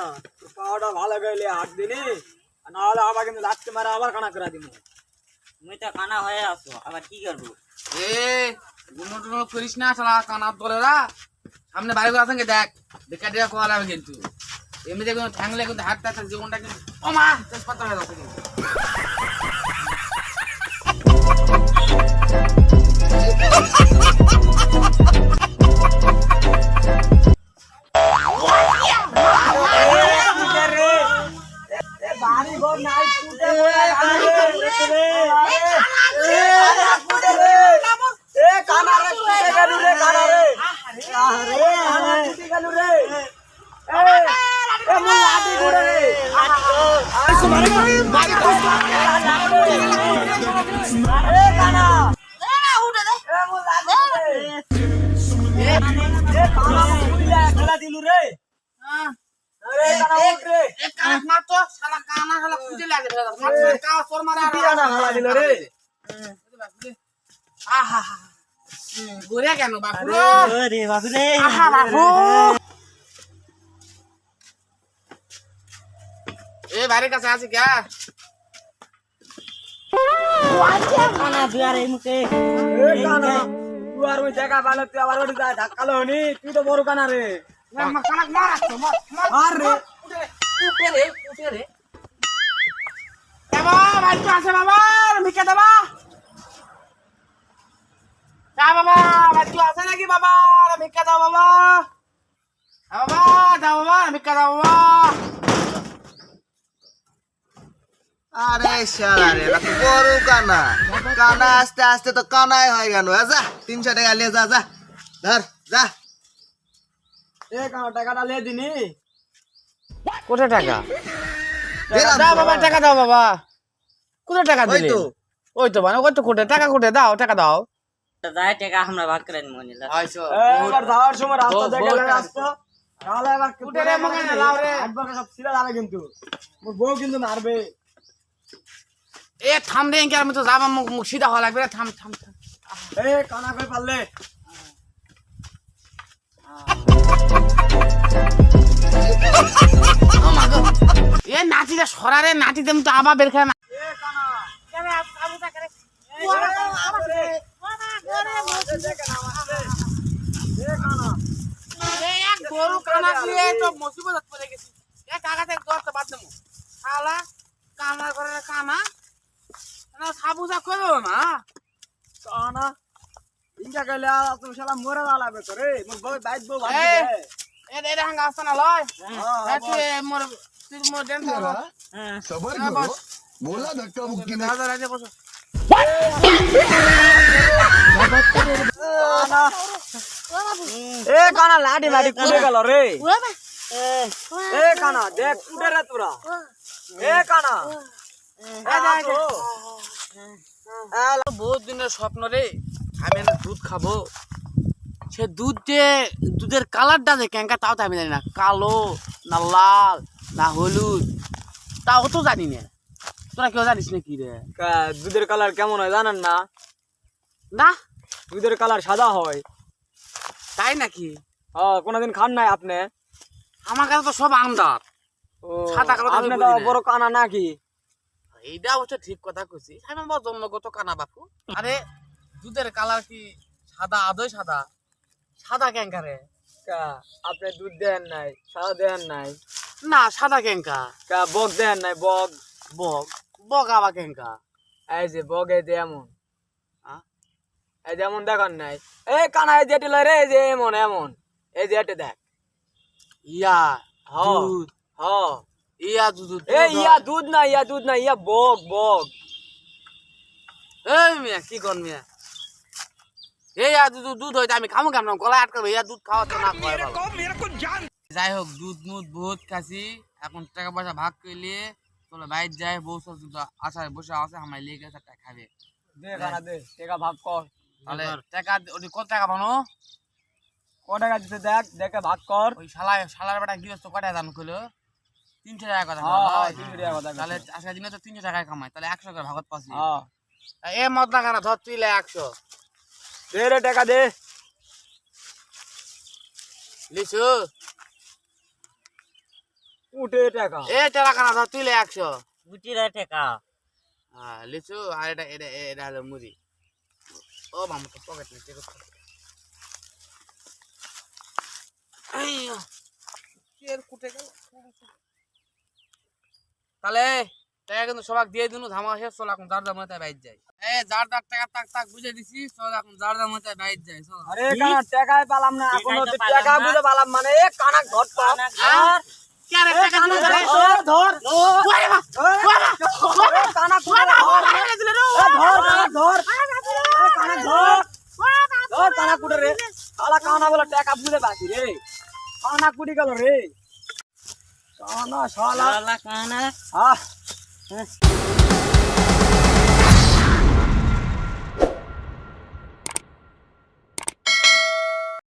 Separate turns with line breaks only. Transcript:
কানা পাওয়াটা ভালো গেলে হাত দিনি না হলে আবার কিন্তু লাগতে মারা আবার কানা করে দিব
তুমি তো কানা হয়ে আসো আবার কি করবো
এ গুনো টুনো করিস না শালা কানার দলেরা সামনে বাড়ি করে আছেন দেখ দেখা দেখা কোয়া লাগবে কিন্তু এমনিতে কোনো ঠ্যাংলে কিন্তু হাতটা জীবনটা কিন্তু ও মা তেজপাতা হয়ে যাচ্ছে কিন্তু
বাড়ি ঘর নাই কুটে এ কানা রে কুটে গেলু রে কানা রে আরে কানা কুটে গেলু রে এ মন লাডি গুড়ে রে মারি এ কানা এ উঠে দে এ মন লাডি রে এ কানা কুড়িয়া খেলা দিলু রে আরে কানা উঠ রে
এ কানা মার তো শালা কানা শালা কুটে লাগে মার কা তোর মারা
কানা খেলা দিল রে
আহা গোরে কেন বাপু
রে বাবু রে
আহা বাপু এ বাইরে কাছে আছে কি
কানা দুয়ারে মুখে
এ কানা তুই আর ওই জায়গা ভালো তুই আবার ওই জায়গা ধাক্কালো হনি তুই তো বড় কানা রে
কানা মারাচ্ছ
আর রে
উঠে রে বাবা বাড়ি তো আছে বাবা মিকে দেবা বাবা বাড়ি তো আছে নাকি বাবা মিকে দাও বাবা বাবা দাও বাবা মিকে দাও বাবা
আরে শালা রে এটা তো বড় কানা কানা আস্তে আস্তে তো কানাই হয়ে গেল যা 300 টাকা নিয়ে যা যা ধর যা
এ কানা টাকাটা লে দিনি
কোথায় টাকা
দিলাম
দাও
তো
বাবা টাকা দাও বাবা কোথায় টাকা
ওই
দিলে
তো
ওই তো মানে ওই তো কোটে টাকা কোটে দাও টাকা দাও
যাই টাকা আমরা ভাগ করে নিব নিলা
এবার যাওয়ার সময় রাস্তা দেখে লাগে আসতো তাহলে এবার
উঠে রে মগে না লাও রে
একবার সব ছিলা যাবে কিন্তু মোর বউ কিন্তু মারবে
এ থাম রে কি আমি তো যাব মুখ সিধা হওয়া লাগবে রে থাম থাম থাম
এ কানা কই পারলে
ও মা গো এ নাতিটা সরারে নাতি দেম তো আবার বের খায়
এ কানা
কেন আবু টাকা রে এক গরু কানা দিয়ে তো মুসিবত পড়ে গেছি এ কাকাতে দরটা বাদ দেবো শালা কানা করে কানা না সাবুজা করো না
কানা ইনকা কইলে তুমি শালা মরে যাবে তো রে মোর বউ বাইত বউ বাদ
এই,
দে
এ এটা হাঙ্গা আসছে না লয়
হ্যাঁ
তুই মোর তুই মোর ডেন
सबर करो बोला धक्का मुक्की नहीं
রাজা বসো
এ কানা লাডি মাডি কুড়ে গেল রে এ কানা দেখ কুড়ে রে তোরা এ কানা
বহুত দিনের স্বপ্ন রে আমি একটা দুধ খাবো সে দুধ দিয়ে দুধের কালারটা যে কেঙ্কা তাও তো আমি জানি না কালো না লাল না হলুদ তাও তো জানি না তোরা কেউ জানিস না কি রে
দুধের কালার কেমন হয় জানেন না
না
দুধের কালার সাদা হয়
তাই নাকি
কোনদিন খান নাই আপনি
আমার কাছে তো সব আন্দার সাদা কালো তো আমি
আপনি
বুঝি
তো
না।
বড় কানা নাকি
এইটা অবশ্য ঠিক কথা কইছি আমি আমার জন্মগত কানা বাপু আরে দুধের কালার কি সাদা আদৌ সাদা সাদা কেঙ্কা রে
আপনি দুধ দেন নাই সাদা দেন নাই
না সাদা কেঙ্কা
বক দেন নাই বক
বগ বগ আবার কেঙ্কা
এই যে বক এই যে এমন
আ?
এই যে এমন দেখান নাই এই কানা এই যে এটি লয় রে এই যে এমন এমন এই যে এটি দেখ
ইয়া
হ
দুধ
হ
ইয়া দুধ
এ ইয়া দুধ না ইয়া দুধ না ইয়া বক বক
এই মিয়া কি কোন মিয়া এই ইয়া দুধ দুধ হইতে আমি খামু কেমন গলায় আটকাবো ইয়া দুধ খাওয়া তো না খাওয়াই ভালো যাই হোক দুধ মুধ বহুত খাসি এখন টাকা পয়সা ভাগ করলে চলো বাইর যায় বউ সব দুধ আশায় বসে আছে আমার লেগে টাকা খাবে
দে কানা দে টাকা ভাগ কর
তাহলে টাকা ওটি কত টাকা বানো
ক টাকা দিতে দেখ দেখে ভাগ কর
ওই শালার বেটা গৃহস্থ কটা দাম করলো 300 টাকা কথা
হ্যাঁ
বললো।
300 টাকা কথা
তাহলে আজকের দিনে তো 300 টাকায় কামাই তাহলে 100 করে ভাগত পাচ্ছি
হ্যাঁ
এ মদনা খানা ধর তুই 100
দে রে টাকা দে
লিসু
উঠে টাকা
এ টেরা কানা ধর তুই লে 100
গুটিরা টাকা
হ্যাঁ লিচু আর এটা এটা এটা হলো মুড়ি ও মামা তো পকেট নেই ঠিক আছে আইয়ো কি এর কুটে গেল তাহলে টাকা কিন্তু সবাক দিয়ে দিনু ধামা শেষ চল এখন যার দাম মতে বাইর যায় এ যার যার টাকা টাক টাক বুঝে দিছি চল এখন যার দাম মতে বাইর যায় চল
আরে কানা টাকাই পালাম না এখন তো টাকা বুঝে পালাম মানে এ কানা ঘর তো
কানা ঘর
কি আরে টাকা দিলে
ধর
ওরে মা
কানা ধর ধর কানা ধর কানা কুটে রে শালা কানা বলে টাকা বুঝে বাকি রে কানা কুটি গেল রে কানা শালা
কানা
আহ